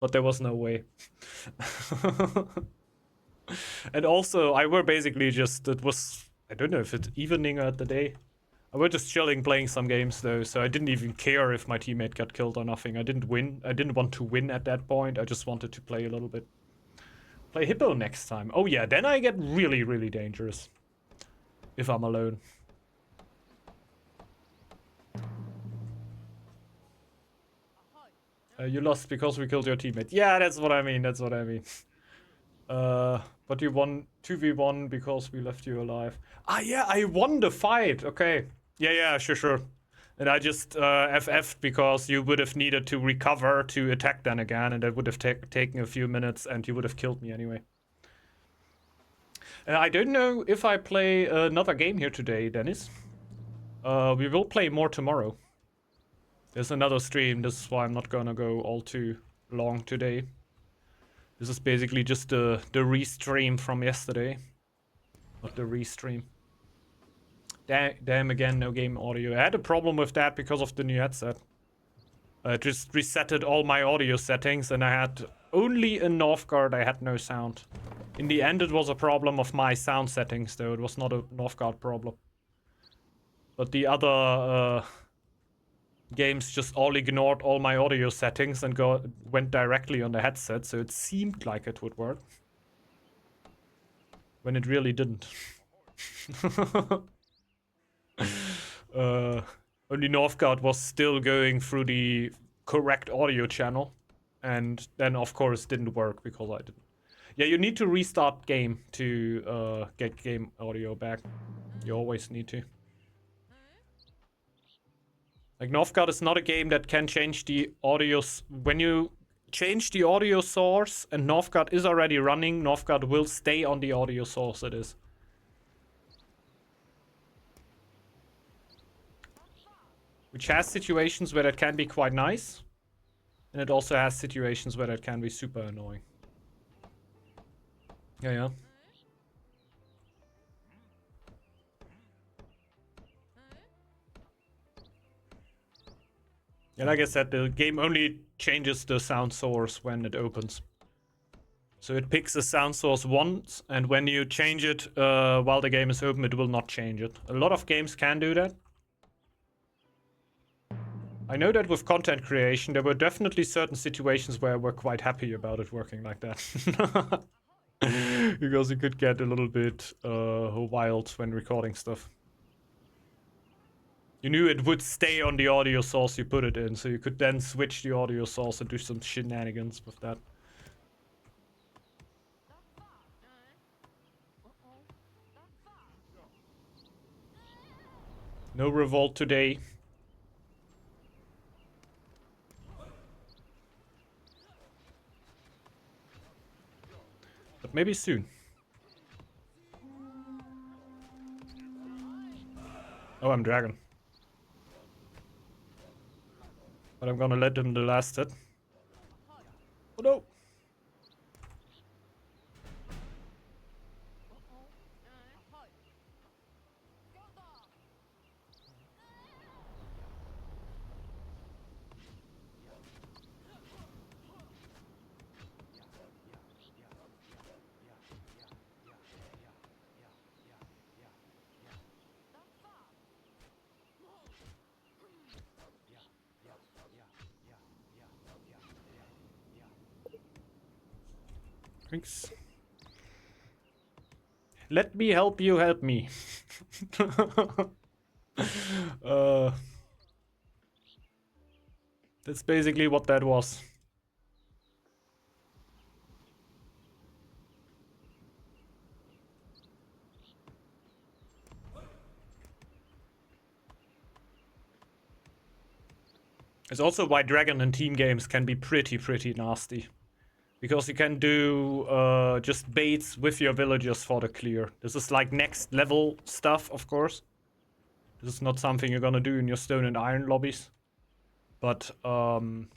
but there was no way. And also, I were basically just, it was, I don't know if it's evening at the day. I were just chilling, playing some games though, so I didn't even care if my teammate got killed or nothing. I didn't win. I didn't want to win at that point. I just wanted to play a little bit. Play Hippo next time. Oh yeah, then I get really, really dangerous. If I'm alone. You lost because we killed your teammate. Yeah, that's what I mean. That's what I mean. But you won 2v1 because we left you alive. Ah, yeah, I won the fight. Okay. Yeah, sure. And I just FF'd because you would have needed to recover to attack then again, and that would have taken a few minutes, and you would have killed me anyway. I don't know if I play another game here today, Dennis. We will play more tomorrow. There's another stream, this is why I'm not gonna go all too long today. This is basically just the restream from yesterday. Not the restream. Damn, again, no game audio. I had a problem with that because of the new headset. I just resetted all my audio settings and I had only in Northgard I had no sound. In the end it was a problem of my sound settings though, it was not a Northgard problem. But the other games just all ignored all my audio settings and went directly on the headset, so it seemed like it would work. When it really didn't. Only Northgard was still going through the correct audio channel, and then of course didn't work because I didn't. Yeah, you need to restart game to get game audio back. You always need to. Like, Northgard is not a game that can change the audio. When you change the audio source and Northgard is already running, Northgard will stay on the audio source it is. Which has situations where that can be quite nice. And it also has situations where that can be super annoying. Yeah. Yeah, like I said, the game only changes the sound source when it opens. So it picks a sound source once, and when you change it while the game is open, it will not change it. A lot of games can do that. I know that with content creation, there were definitely certain situations where we're quite happy about it working like that. Because you could get a little bit wild when recording stuff. You knew it would stay on the audio source you put it in, so you could then switch the audio source and do some shenanigans with that. No revolt today. But maybe soon. Oh, I'm Dragon. But I'm gonna let him the last hit. Oh no! Thanks. Let me help you help me. That's basically what that was. It's also why Dragon and team games can be pretty nasty. Because you can do just baits with your villagers for the clear. This is like next level stuff, of course. This is not something you're gonna do in your stone and iron lobbies. But on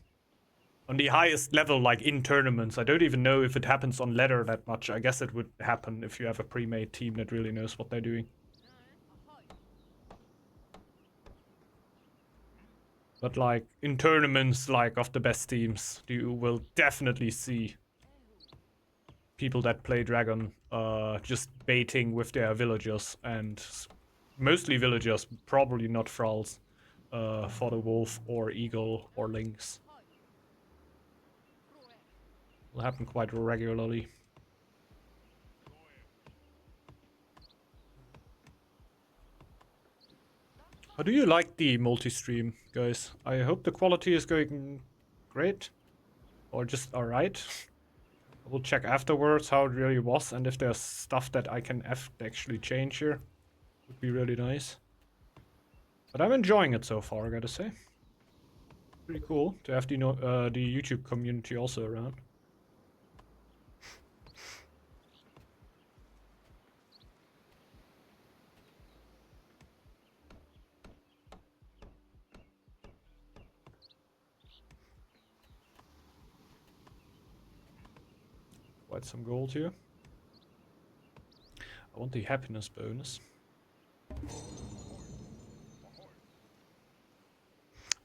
the highest level, like in tournaments, I don't even know if it happens on ladder that much. I guess it would happen if you have a pre-made team that really knows what they're doing. But like in tournaments like of the best teams, you will definitely see people that play Dragon just baiting with their villagers, and mostly villagers, probably not thralls, for the wolf or eagle or lynx. Will happen quite regularly. How do you like the multi-stream, guys? I hope the quality is going great, or just alright. I will check afterwards how it really was, and if there's stuff that I can actually change here, would be really nice. But I'm enjoying it so far, I gotta say. Pretty cool to have the YouTube community also around. Quite some gold here. I want the happiness bonus.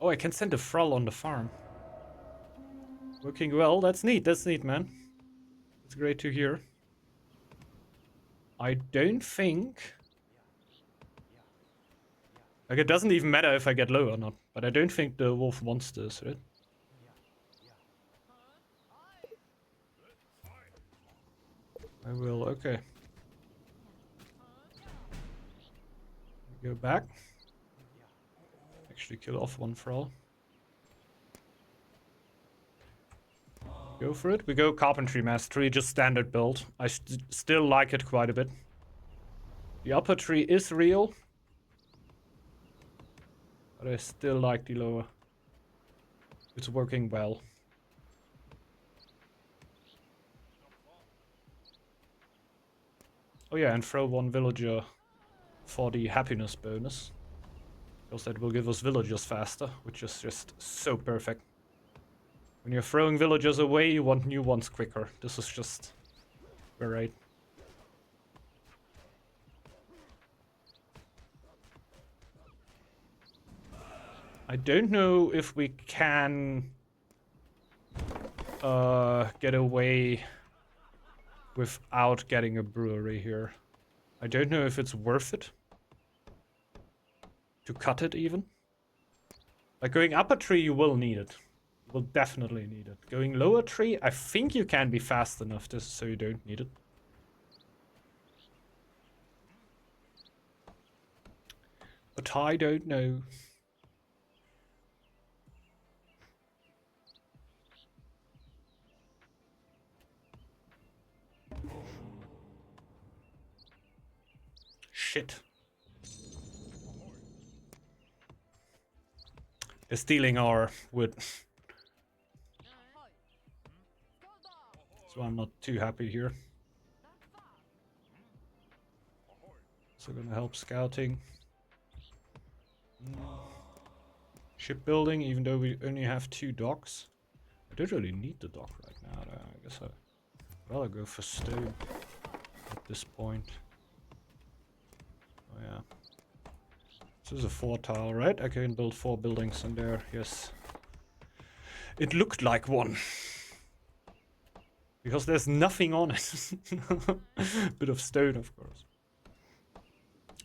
Oh, I can send a thrall on the farm. Working well. That's neat, man. It's great to hear. I don't think... Like, it doesn't even matter if I get low or not. But I don't think the wolf wants this, right? I will, okay. Go back. Actually kill off one thrall. Go for it. We go Carpentry Mastery, just standard build. I still like it quite a bit. The upper tree is real. But I still like the lower. It's working well. Oh yeah, and throw one villager for the happiness bonus. Because that will give us villagers faster, which is just so perfect. When you're throwing villagers away, you want new ones quicker. This is just great. I don't know if we can get away without getting a brewery here. I don't know if it's worth it to cut it even. Like going up a tree, you will need it. You will definitely need it. Going lower tree, I think you can be fast enough so you don't need it. But I don't know. Shit. They're stealing our wood. So I'm not too happy here. So gonna help scouting. Shipbuilding, even though we only have 2 docks. I don't really need the dock right now, though. I guess I'd rather go for stone at this point. Oh yeah. This is a 4 tile, right? I can build 4 buildings in there, yes. It looked like one. Because there's nothing on it. Bit of stone, of course.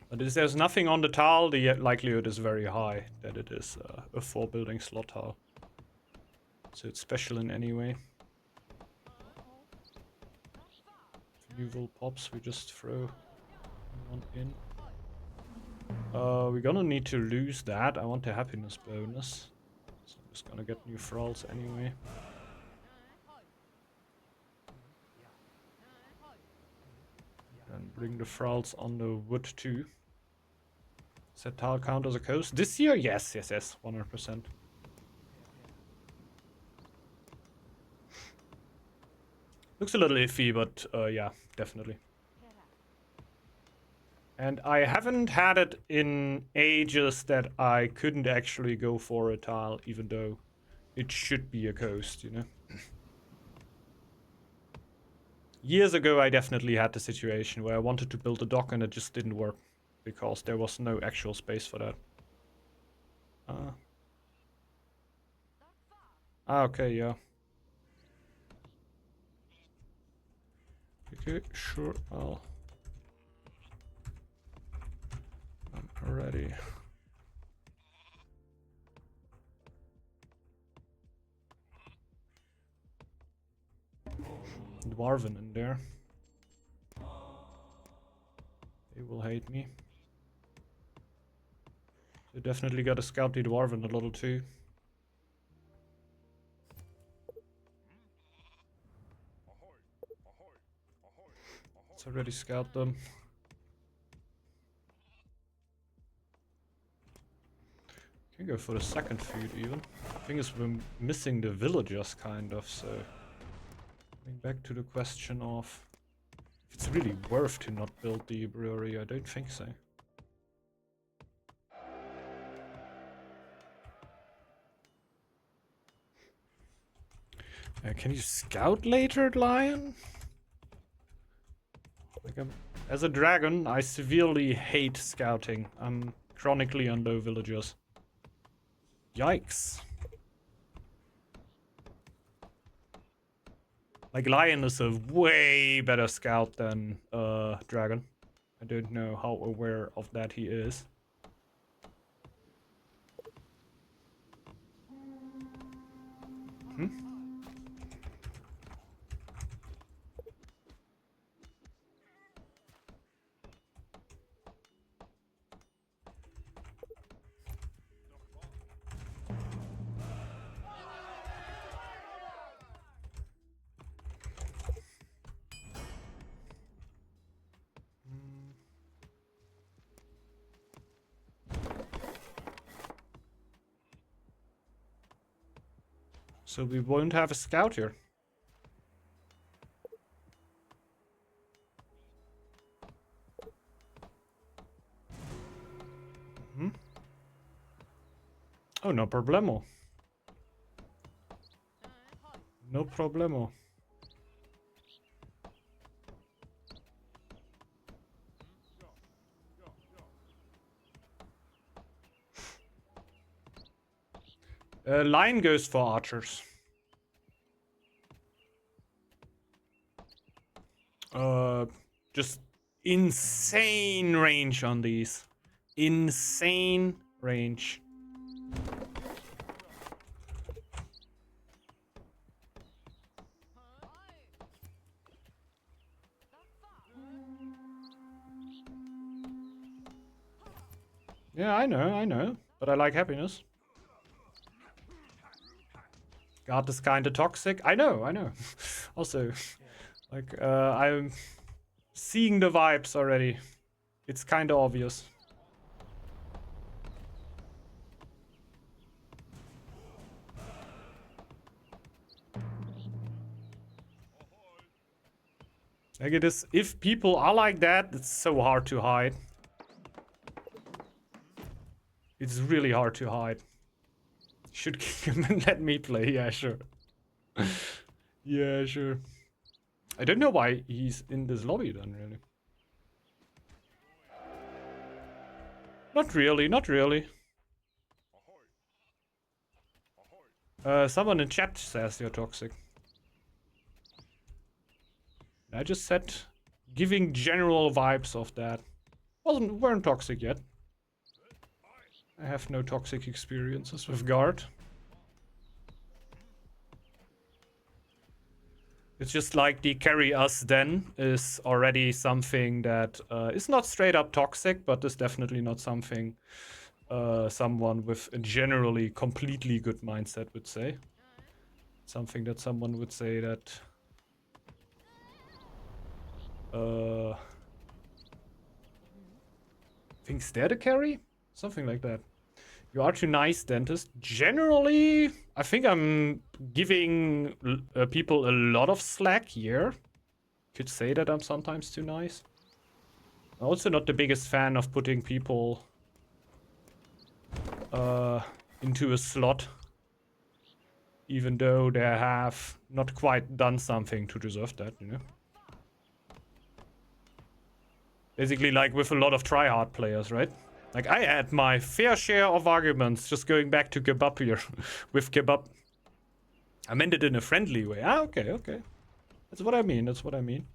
But if there's nothing on the tile, the likelihood is very high that it is a 4 building slot tile. So it's special in any way. Fuel pops, we just throw one in. We're gonna need to lose that. I want the happiness bonus. So I'm just gonna get new thralls anyway. And bring the thralls on the wood too. Set tile count as a coast. This year? Yes, 100%. Looks a little iffy, but yeah, definitely. And I haven't had it in ages that I couldn't actually go for a tile, even though it should be a coast, you know? Years ago, I definitely had the situation where I wanted to build a dock and it just didn't work. Because there was no actual space for that. Ah, okay, yeah. Okay, sure, I'm ready. Dwarven in there. They will hate me. So definitely gotta scout the Dwarven a little too. Let's already scout them. Can go for the second food even. The thing is we're missing the villagers kind of, so going back to the question of if it's really worth to not build the brewery, I don't think so. Can you scout later, Lion? Like as a dragon, I severely hate scouting. I'm chronically on low villagers. Yikes. Like, Lion is a way better scout than Dragon. I don't know how aware of that he is. Hmm? So we won't have a scout here. Hmm? Oh, no problemo. No problemo. Lion goes for archers. Just insane range on these. Insane range. Yeah, I know. But I like happiness. Gard is kinda toxic. I know. Also, like, I'm seeing the vibes already. It's kinda obvious. Like, it is, if people are like that, it's so hard to hide. It's really hard to hide. Should kick him and let me play, yeah, sure. Yeah, sure. I don't know why he's in this lobby then, really. Not really. Someone in chat says you're toxic. I just said giving general vibes of that. Weren't toxic yet. I have no toxic experiences with Gard. It's just like the carry us then is already something that is not straight up toxic, but is definitely not something someone with a generally completely good mindset would say. Something that someone would say that thinks they're the carry? Something like that. You are too nice, dentist. Generally, I think I'm giving people a lot of slack here. Could say that I'm sometimes too nice. I'm also not the biggest fan of putting people into a slot, even though they have not quite done something to deserve that, you know? Basically, like with a lot of tryhard players, right? Like, I had my fair share of arguments just going back to Kebab here with Kebab. I meant it in a friendly way. Ah, okay, okay. That's what I mean, that's what I mean.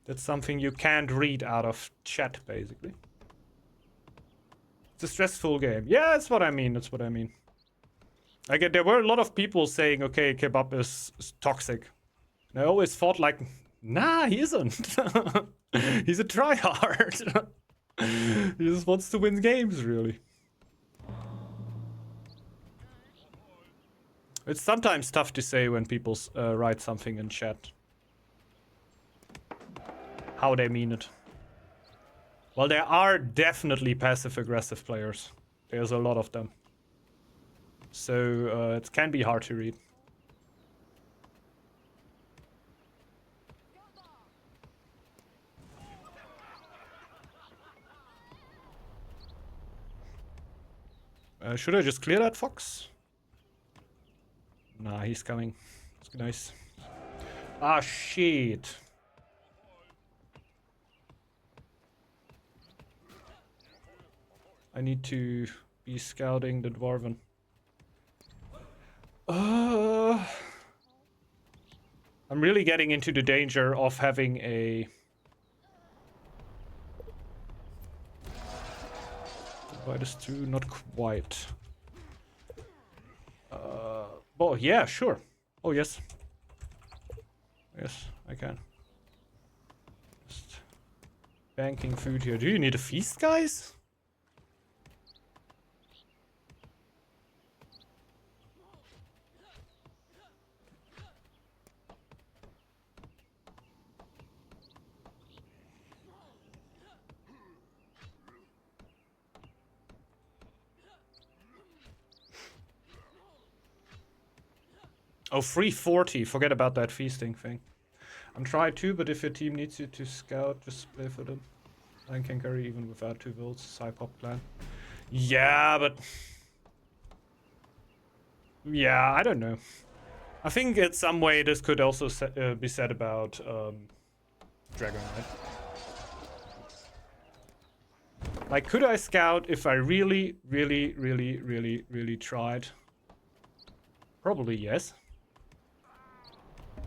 That's something you can't read out of chat, basically. It's a stressful game. Yeah, that's what I mean, that's what I mean. Like, there were a lot of people saying, okay, Kebab is toxic. And I always thought, like, nah, he isn't. He's a tryhard. He just wants to win games, really. It's sometimes tough to say when people write something in chat. How they mean it. Well, there are definitely passive-aggressive players. There's a lot of them. So it can be hard to read. Should I just clear that fox? Nah, he's coming. It's nice. Ah, shit. I need to be scouting the dwarven. I'm really getting into the danger of having a... Divide us two, not quite. Oh, yeah, sure. Oh, yes. Yes, I can. Just banking food here. Do you need a feast, guys? Oh, 340. Forget about that feasting thing. I'm trying to, but if your team needs you to scout, just play for them. I can carry even without 2 volts. Cypop plan. Yeah, but... Yeah, I don't know. I think in some way this could also be said about Dragon, right? Like, could I scout if I really tried? Probably yes.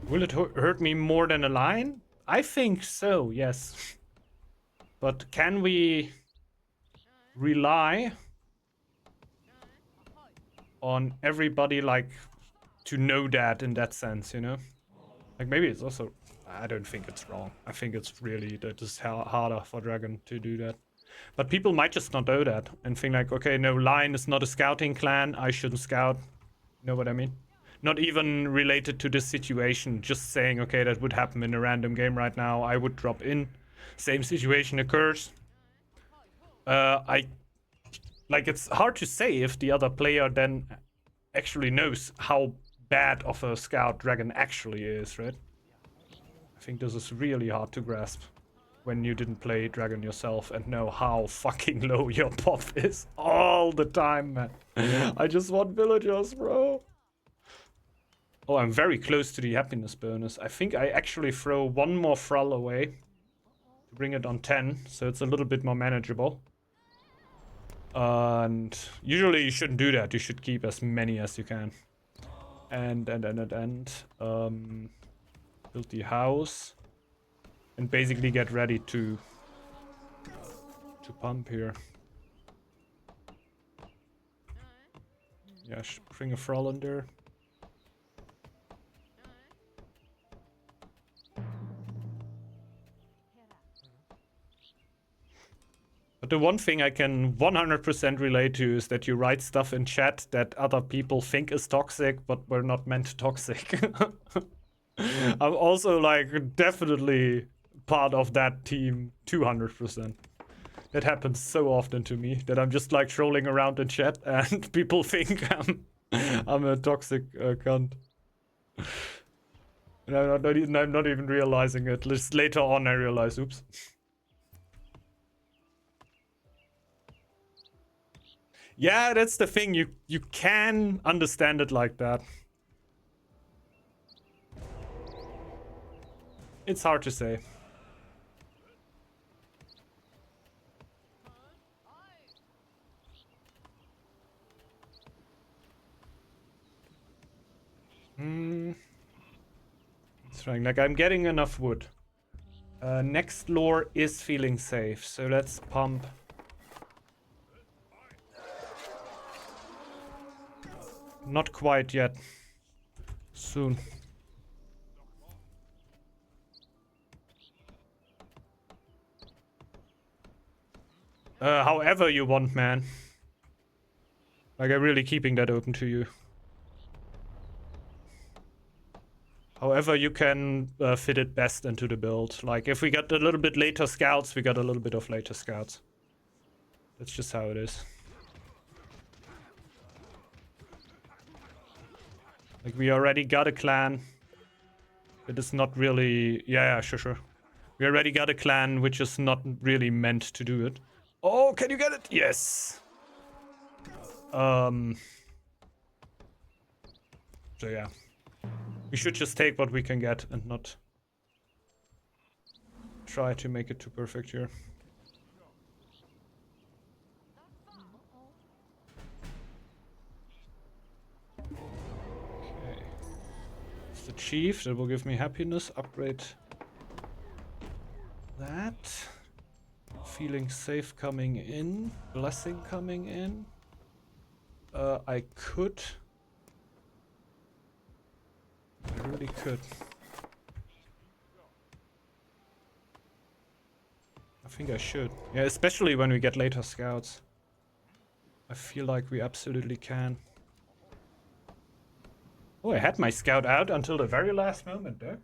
Will it hurt me more than a line? I think so, yes. But can we rely on everybody, like, to know that in that sense, you know? Like, maybe it's also... I don't think it's wrong. I think it's really that it's harder for Dragon to do that. But people might just not know that and think like, okay, no, Lion is not a scouting clan. I shouldn't scout. You know what I mean? Not even related to this situation. Just saying, okay, that would happen in a random game right now. I would drop in. Same situation occurs. Like, it's hard to say if the other player then actually knows how bad of a scout Dragon actually is, right? I think this is really hard to grasp when you didn't play Dragon yourself and know how fucking low your pop is all the time, man. I just want villagers, bro. Oh, I'm very close to the happiness bonus. I think I actually throw one more Thrall away to bring it on 10, so it's a little bit more manageable. And usually you shouldn't do that. You should keep as many as you can. And build the house and basically get ready to pump here. Yeah, bring a Thrall in there. But the one thing I can 100% relate to is that you write stuff in chat that other people think is toxic, but were not meant toxic. I'm also, like, definitely part of that team 200%. That happens so often to me that I'm just, like, trolling around in chat and people think I'm a toxic cunt. And I'm not even realizing it. Just later on I realize, oops. Yeah, that's the thing. You can understand it like that. It's hard to say. It's fine. Like, I'm getting enough wood. Next lore is feeling safe, so let's pump. Not quite yet. Soon. However you want, man. Like, I'm really keeping that open to you. However you can fit it best into the build. Like, if we got a little bit later scouts, we got a little bit of later scouts. That's just how it is. Like, we already got a clan. It is not really... Yeah, sure. We already got a clan which is not really meant to do it. Oh, can you get it? Yes! So yeah. We should just take what we can get and not try to make it too perfect here. Okay. It's the chief, that will give me happiness. Upgrade that. Feeling safe coming in. Blessing coming in. I could. I really could. I think I should. Yeah, especially when we get later scouts. I feel like we absolutely can. Oh, I had my scout out until the very last moment there.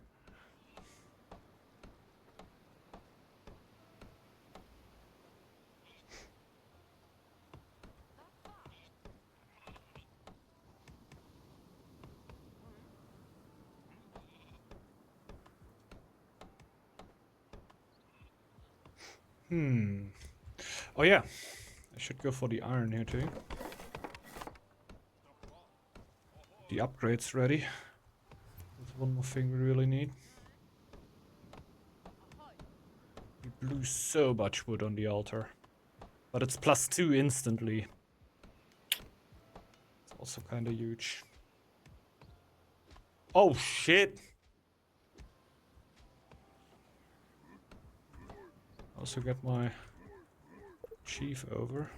Oh yeah, I should go for the iron here too. The upgrade's ready. There's one more thing we really need. We blew so much wood on the altar. But it's +2 instantly. It's also kind of huge. Oh shit! Also get my chief over.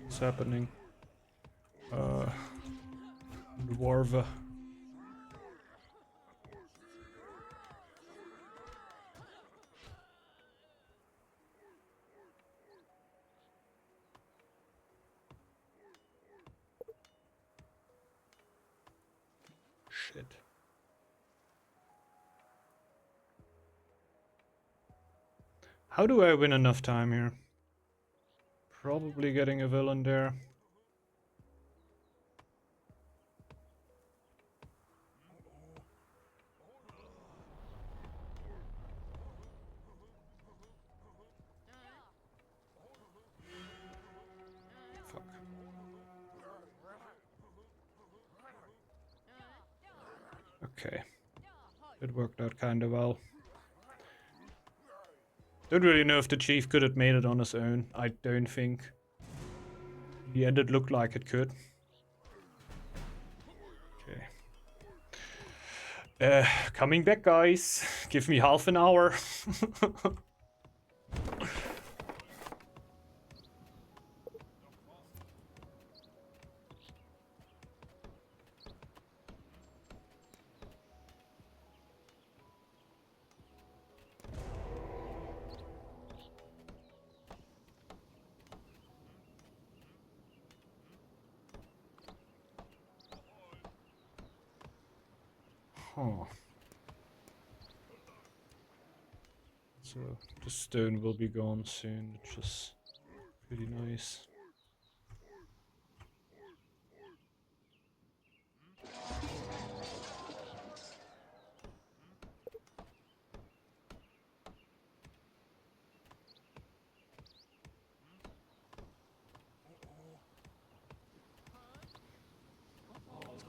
What's happening? Dwarva. Shit. How do I win enough time here? Probably getting a villain there. Fuck. Okay. It worked out kinda well. Don't really know if the chief could have made it on his own. I don't think. In the end it looked like it could. Okay. Coming back, guys. Give me half an hour. Huh. So the stone will be gone soon, which is pretty nice.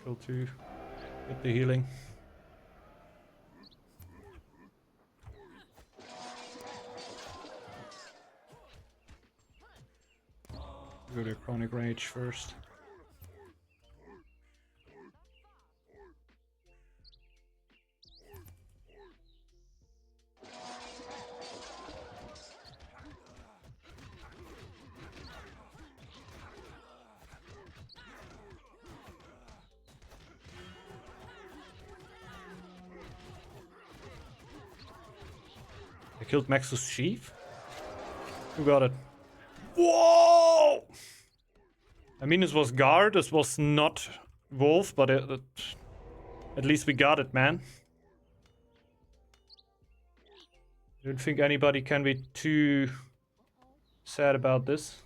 Neutral to get the healing. Go to Chronic Rage first. I killed Maxus Sheaf? Who got it? Whoa! I mean, this was Gard, this was not Wolf, but at least we got it, man. I don't think anybody can be too sad about this.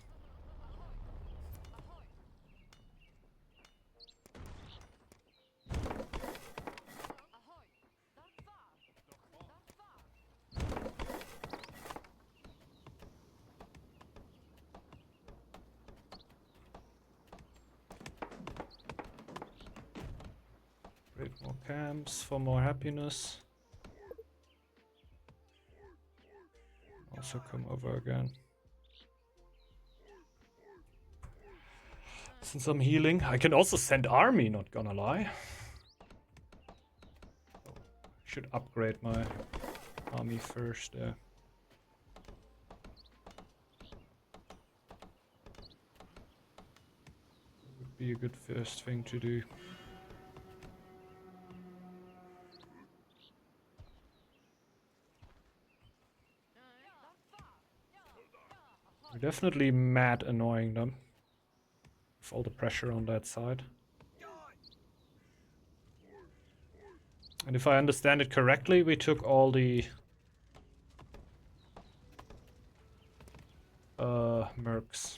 Break more camps for more happiness. Also come over again. Since I'm healing, I can also send army, not gonna lie. Should upgrade my army first. Would be a good first thing to do. We're definitely mad annoying them. With all the pressure on that side. And if I understand it correctly, we took all the mercs.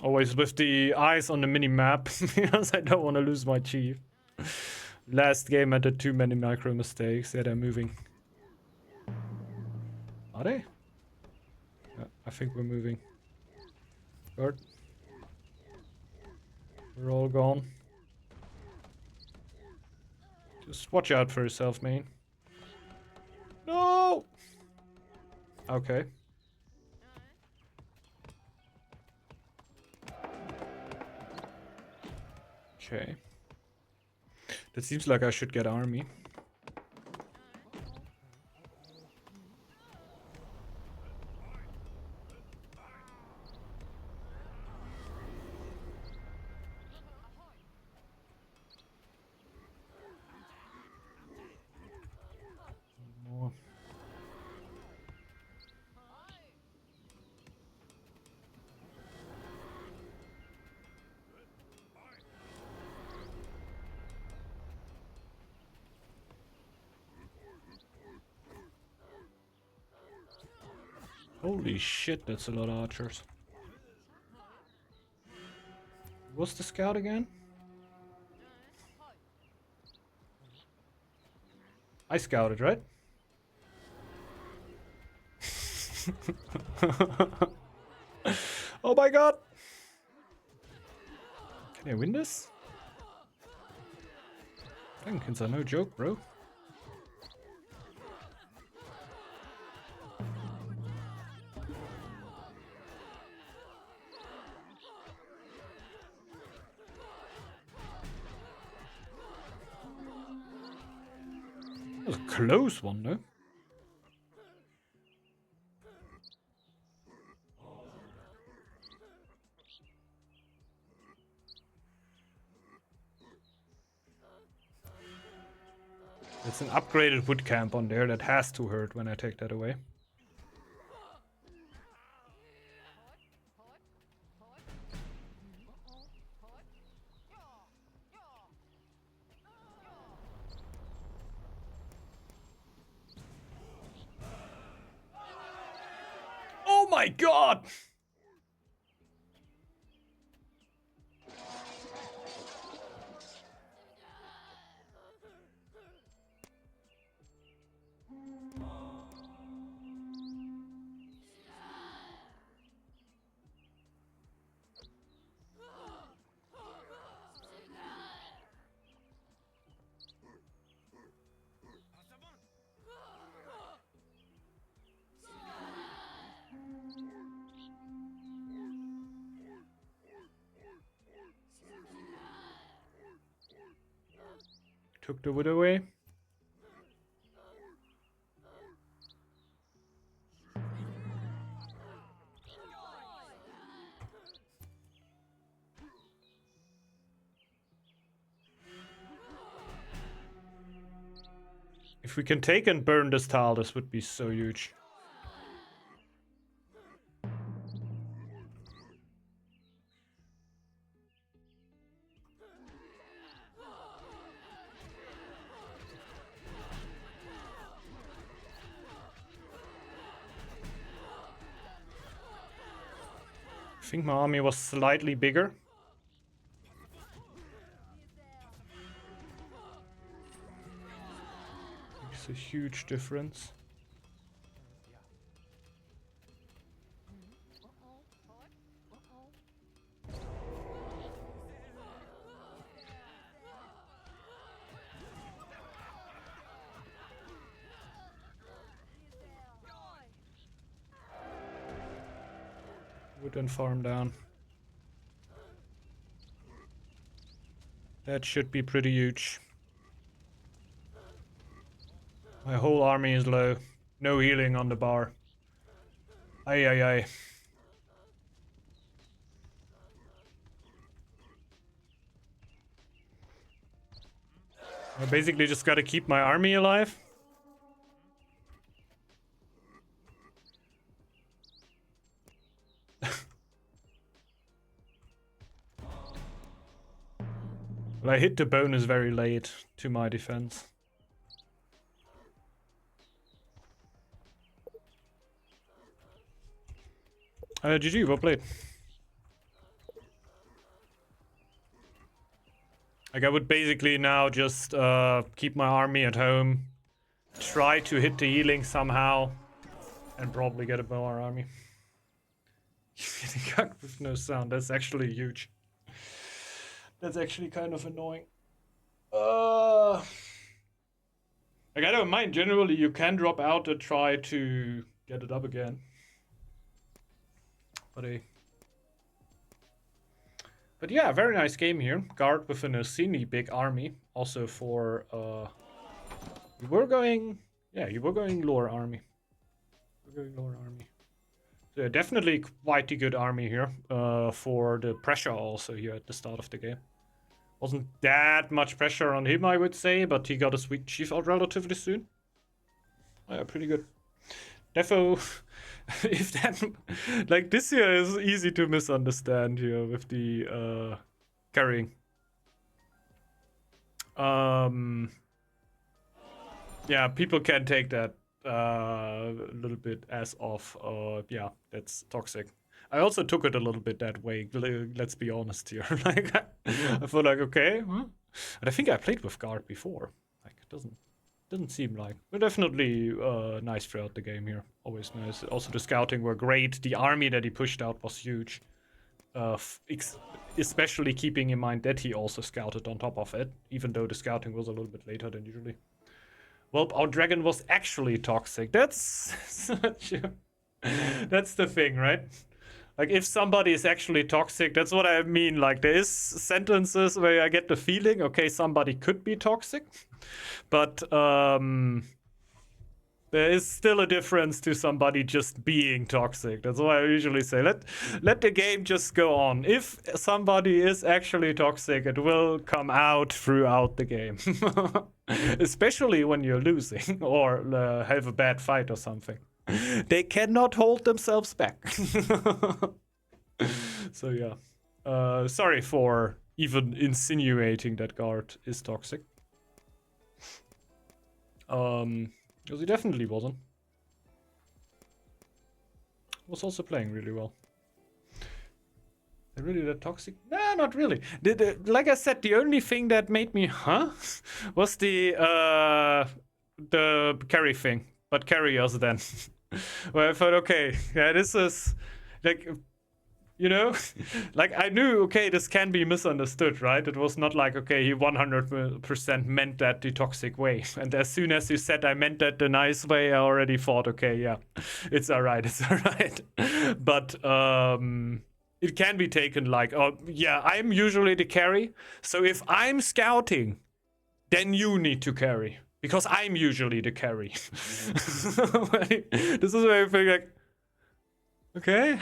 Always with the eyes on the mini-map, because I don't want to lose my chief. Last game I did too many micro mistakes. Yeah, they're moving. Are they? Yeah, I think we're moving. Gard. We're all gone. Just watch out for yourself, man. No! Okay. Okay. That seems like I should get army. More. Holy shit, that's a lot of archers. What's the scout again? I scouted, right? Oh my god! Can I win this? Dragonkins are no joke, bro. That was a close one, though. It's an upgraded wood camp on there that has to hurt when I take that away. Oh my god! Took the wood away. If we can take and burn this tile, this would be so huge. I think my army was slightly bigger. It's a huge difference. Wood and farm down. That should be pretty huge. My whole army is low. No healing on the bar. Aye, aye, aye. I basically just gotta keep my army alive. Well, I hit the bonus very late to my defense. GG, well played. Like, I would basically now just keep my army at home, try to hit the healing somehow, and probably get a more army. Getting cucked with no sound, that's actually huge. That's actually kind of annoying. Like, I don't mind. Generally, you can drop out and try to get it up again. But yeah, very nice game here. Gard with an obscenely big army. Also for you were going lower army. So yeah, definitely quite a good army here. For the pressure also here at the start of the game. Wasn't that much pressure on him, I would say, but he got a sweet chief out relatively soon. Oh, yeah, pretty good. Defo, if that, like, this here is easy to misunderstand here with the carrying. Yeah, people can take that a little bit as of, yeah, that's toxic. I also took it a little bit that way, let's be honest here. Like, I feel like, okay, huh? And I think I played with Gard before. Like, it doesn't seem like. But definitely nice throughout the game here. Always nice. Also, the scouting were great. The army that he pushed out was huge. Especially keeping in mind that he also scouted on top of it, even though the scouting was a little bit later than usually. Well, our dragon was actually toxic. That's such a... That's the thing, right? Like, if somebody is actually toxic, that's what I mean. Like, there is sentences where I get the feeling, okay, somebody could be toxic. But there is still a difference to somebody just being toxic. That's why I usually say, let the game just go on. If somebody is actually toxic, it will come out throughout the game. Especially when you're losing or have a bad fight or something. They cannot hold themselves back. So yeah. Sorry for even insinuating that Gard is toxic. Because he definitely wasn't. Was also playing really well. Really that toxic? Nah, not really. Like I said, the only thing that made me was the carry thing. But carry us then. Where I thought, okay, yeah, this is like, you know, like I knew, okay, this can be misunderstood, right? It was not like, okay, he 100% meant that the toxic way. And as soon as you said I meant that the nice way, I already thought, okay, yeah, it's alright, it's alright. But it can be taken like, oh, yeah, I'm usually the carry. So if I'm scouting, then you need to carry. Because I'm usually the carry. This is where I feel like, okay.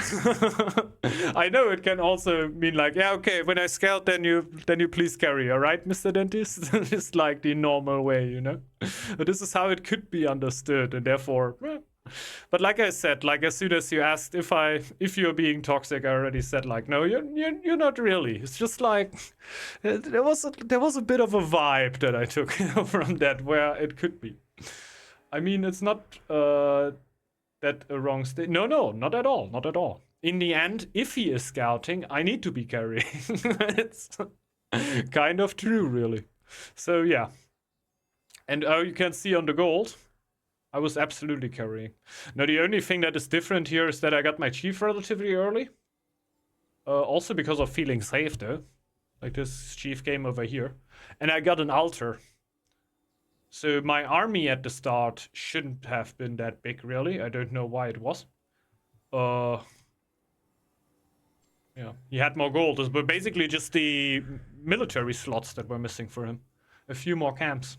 I know it can also mean like, yeah, okay, when I scout, then you please carry, all right, Mr. Dentist? It's like the normal way, you know? But this is how it could be understood, and therefore, well. But like I said, like as soon as you asked if you're being toxic, I already said like, no, you're not really. It's just like there was a bit of a vibe that I took from that where it could be. I mean, it's not that a wrong state. No, not at all, not at all. In the end, if he is scouting, I need to be carrying. It's kind of true, really. So yeah. And you can see on the gold, I was absolutely carrying. Now, the only thing that is different here is that I got my chief relatively early. Also because of feeling safe, though. Like this chief game over here. And I got an altar. So my army at the start shouldn't have been that big, really. I don't know why it was. Yeah, he had more gold. But basically just the military slots that were missing for him. A few more camps.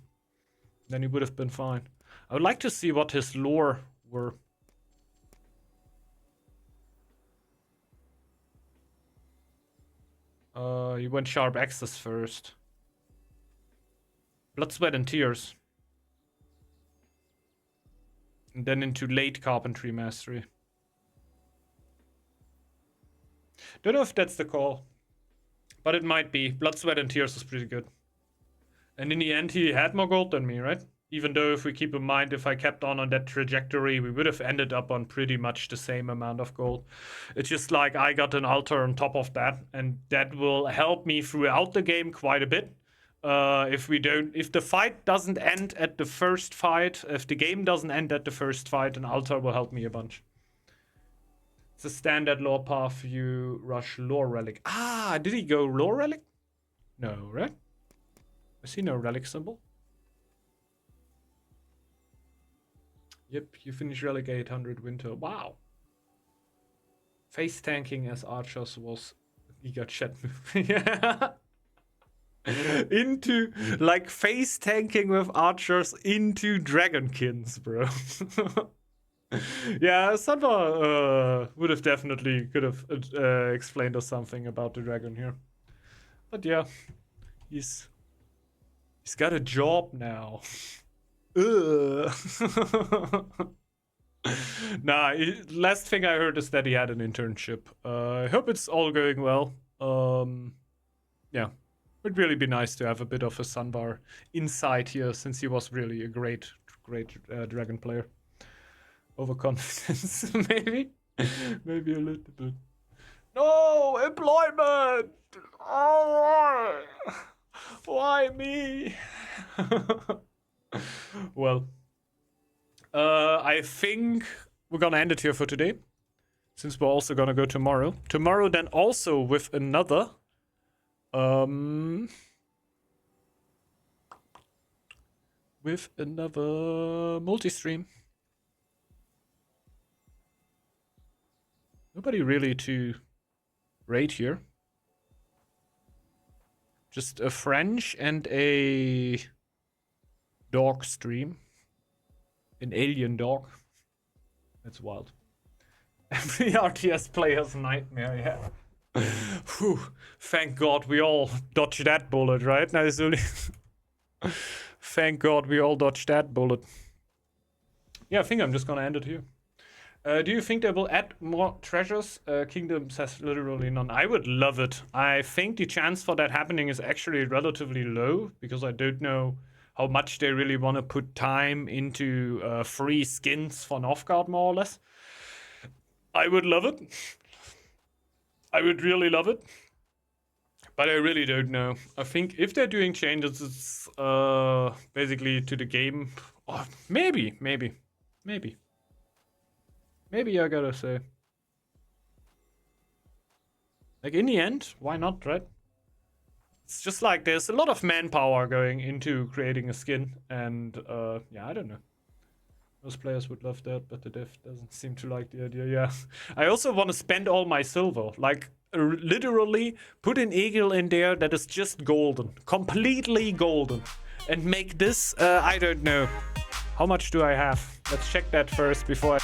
Then he would have been fine. I would like to see what his lore were. He went sharp axes first. Blood, sweat, and tears. And then into late carpentry mastery. Don't know if that's the call. But it might be. Blood, sweat, and tears is pretty good. And in the end, he had more gold than me, right? Even though if we keep in mind, if I kept on that trajectory, we would have ended up on pretty much the same amount of gold. It's just like I got an altar on top of that, and that will help me throughout the game quite a bit. If the fight doesn't end at the first fight, if the game doesn't end at the first fight, an altar will help me a bunch. It's a standard lore path, you rush lore relic. Ah, did he go lore relic? No, right? I see no relic symbol. Yep, you finish relic 800 winter. Wow. Face tanking as archers was Giga chat move. Yeah. Into like face tanking with archers into Dragonkins, bro. Yeah, Sanva would have definitely could have explained us something about the dragon here. But yeah, he's got a job now. Nah, last thing I heard is that he had an internship. I hope it's all going well. Yeah, it'd really be nice to have a bit of a Sunbar insight here, since he was really a great dragon player. Overconfidence, maybe a little bit. No employment. Oh, why me? Well, I think we're gonna end it here for today, since we're also gonna go tomorrow. Tomorrow, then also with another multi-stream. Nobody really to rate here. Just a French and a dog stream. An alien dog. That's wild. Every RTS player's nightmare, yeah. Whew. Thank God we all dodged that bullet, right? Now, thank God we all dodged that bullet. Yeah, I think I'm just gonna end it here. Do you think they will add more treasures? Kingdoms has literally none. I would love it. I think the chance for that happening is actually relatively low, because I don't know how much they really want to put time into free skins for Northgard, more or less. I would love it. I would really love it. But I really don't know. I think if they're doing changes, it's basically to the game. Oh, maybe. Maybe I gotta say. Like, in the end, why not, right? It's just like there's a lot of manpower going into creating a skin, and yeah, I don't know. Most players would love that, but the dev doesn't seem to like the idea, yeah. I also want to spend all my silver. Like, literally put an eagle in there that is just golden. Completely golden. and make this, I don't know. How much do I have? Let's check that first before I...